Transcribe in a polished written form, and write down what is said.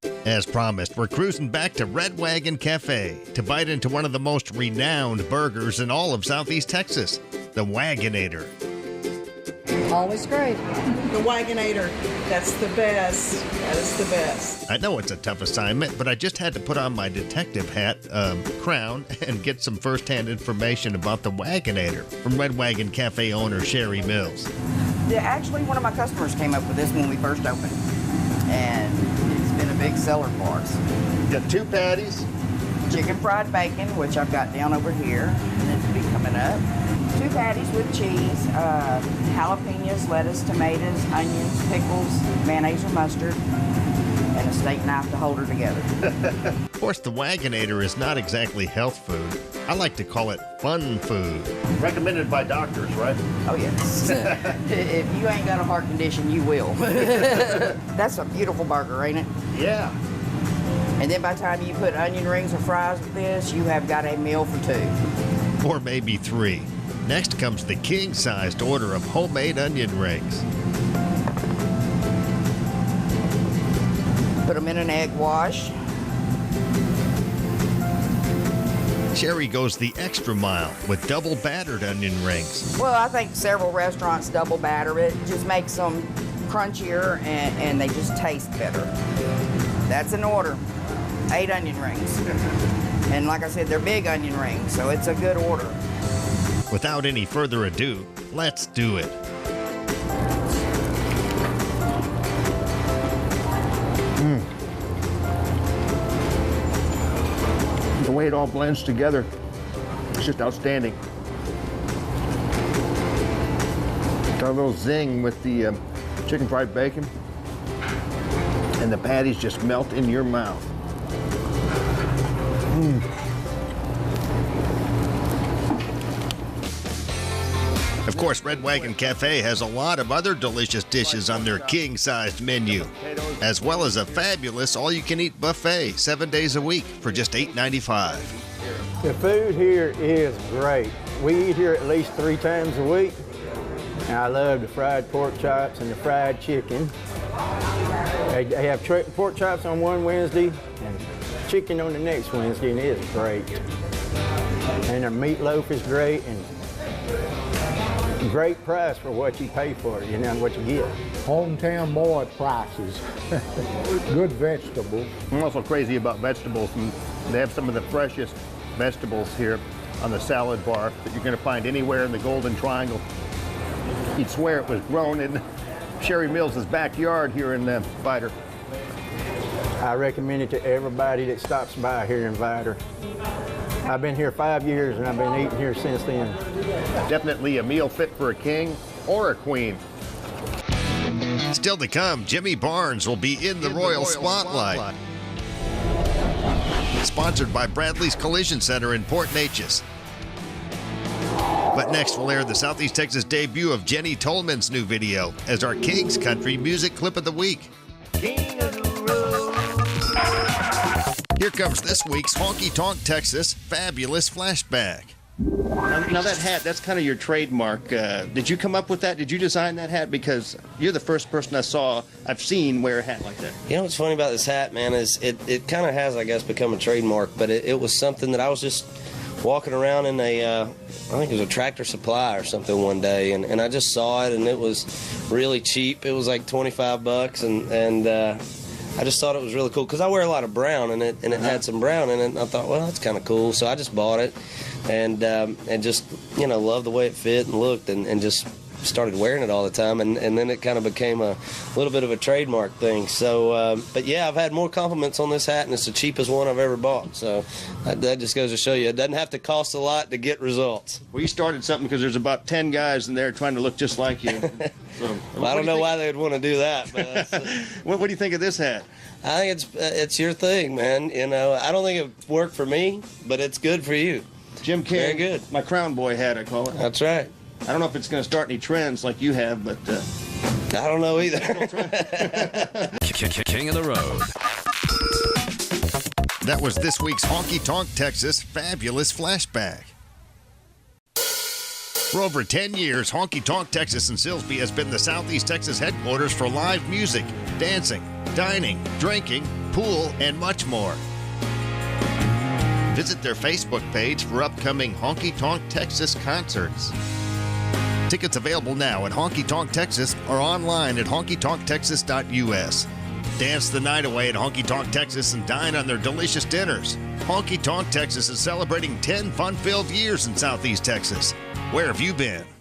As promised, we're cruising back to Red Wagon Cafe to bite into one of the most renowned burgers in all of Southeast Texas, the Wagonator. Always great. The Wagonator, that's the best. That is the best. I know it's a tough assignment, but I just had to put on my detective hat, crown, and get some first-hand information about the Wagonator from Red Wagon Cafe owner Sherry Mills. Yeah, actually, one of my customers came up with this when we first opened, and it's been a big seller for us. You got 2 patties. Chicken fried bacon, which I've got down over here, and it'll be coming up. 2 patties with cheese, jalapenos, lettuce, tomatoes, onions, pickles, mayonnaise or mustard, and a steak knife to hold her together. Of course, the Wagonator is not exactly health food. I like to call it fun food. Recommended by doctors, right? Oh, yes. If you ain't got a heart condition, you will. That's a beautiful burger, ain't it? Yeah. And then by the time you put onion rings or fries with this, you have got a meal for 2. Or maybe 3. Next comes the king-sized order of homemade onion rings. Put them in an egg wash. Sherry goes the extra mile with double battered onion rings. Well, I think several restaurants double batter it. Just makes them crunchier and they just taste better. That's an order. 8 onion rings. And like I said, they're big onion rings, so it's a good order. Without any further ado, let's do it. The way it all blends together, it's just outstanding. Got a little zing with the chicken fried bacon, and the patties just melt in your mouth. Of course, Red Wagon Cafe has a lot of other delicious dishes on their king-sized menu, as well as a fabulous all-you-can-eat buffet 7 days a week for just $8.95. The food here is great. We eat here at least 3 times a week. And I love the fried pork chops and the fried chicken. They have pork chops on one Wednesday and chicken on the next Wednesday, and it is great. And their meatloaf is great, and great price for what you pay for it, you know, what you get. Hometown boy prices. Good vegetables. I'm also crazy about vegetables, and they have some of the freshest vegetables here on the salad bar that you're going to find anywhere in the Golden Triangle. You'd swear it was grown in Sherry Mills' backyard here in Vidor. I recommend it to everybody that stops by here in Vidor. I've been here 5 years, and I've been eating here since then. Definitely a meal fit for a king or a queen. Still to come, Jimmy Barnes will be in the Royal Spotlight. Sponsored by Bradley's Collision Center in Port Neches. But next, we'll air the Southeast Texas debut of Jenny Tolman's new video as our King's Country Music Clip of the Week. King of the road. Here comes this week's Honky Tonk Texas Fabulous Flashback. Now that hat, that's kind of your trademark. Did you come up with that? Did you design that hat? Because you're the first person I've seen wear a hat like that. You know what's funny about this hat, man, is it kind of has, I guess, become a trademark, but it was something that I was just walking around in I think it was a Tractor Supply or something one day, and I just saw it, and it was really cheap. It was like $25, and I just thought it was really cool because I wear a lot of brown, and it had some brown in it, and I thought, well, that's kind of cool, so I just bought it, and just, you know, loved the way it fit and looked, and just started wearing it all the time, and then it kind of became a little bit of a trademark thing. So, but yeah, I've had more compliments on this hat, and it's the cheapest one I've ever bought. So that just goes to show you it doesn't have to cost a lot to get results. Well, you started something because there's about 10 guys in there trying to look just like you. So, well, I don't know why they'd want to do that. But what do you think of this hat? I think it's your thing, man. You know, I don't think it worked for me, but it's good for you. Jim King, very good. My Crown Boy hat, I call it. That's right. I don't know if it's going to start any trends like you have, but I don't know either. King of the Road. That was this week's Honky Tonk Texas Fabulous Flashback. For over 10 years, Honky Tonk Texas in Silsbee has been the Southeast Texas headquarters for live music, dancing, dining, drinking, pool, and much more. Visit their Facebook page for upcoming Honky Tonk Texas concerts. Tickets available now at Honky Tonk Texas or online at honkytonktexas.us. Dance the night away at Honky Tonk Texas and dine on their delicious dinners. Honky Tonk Texas is celebrating 10 fun-filled years in Southeast Texas. Where have you been?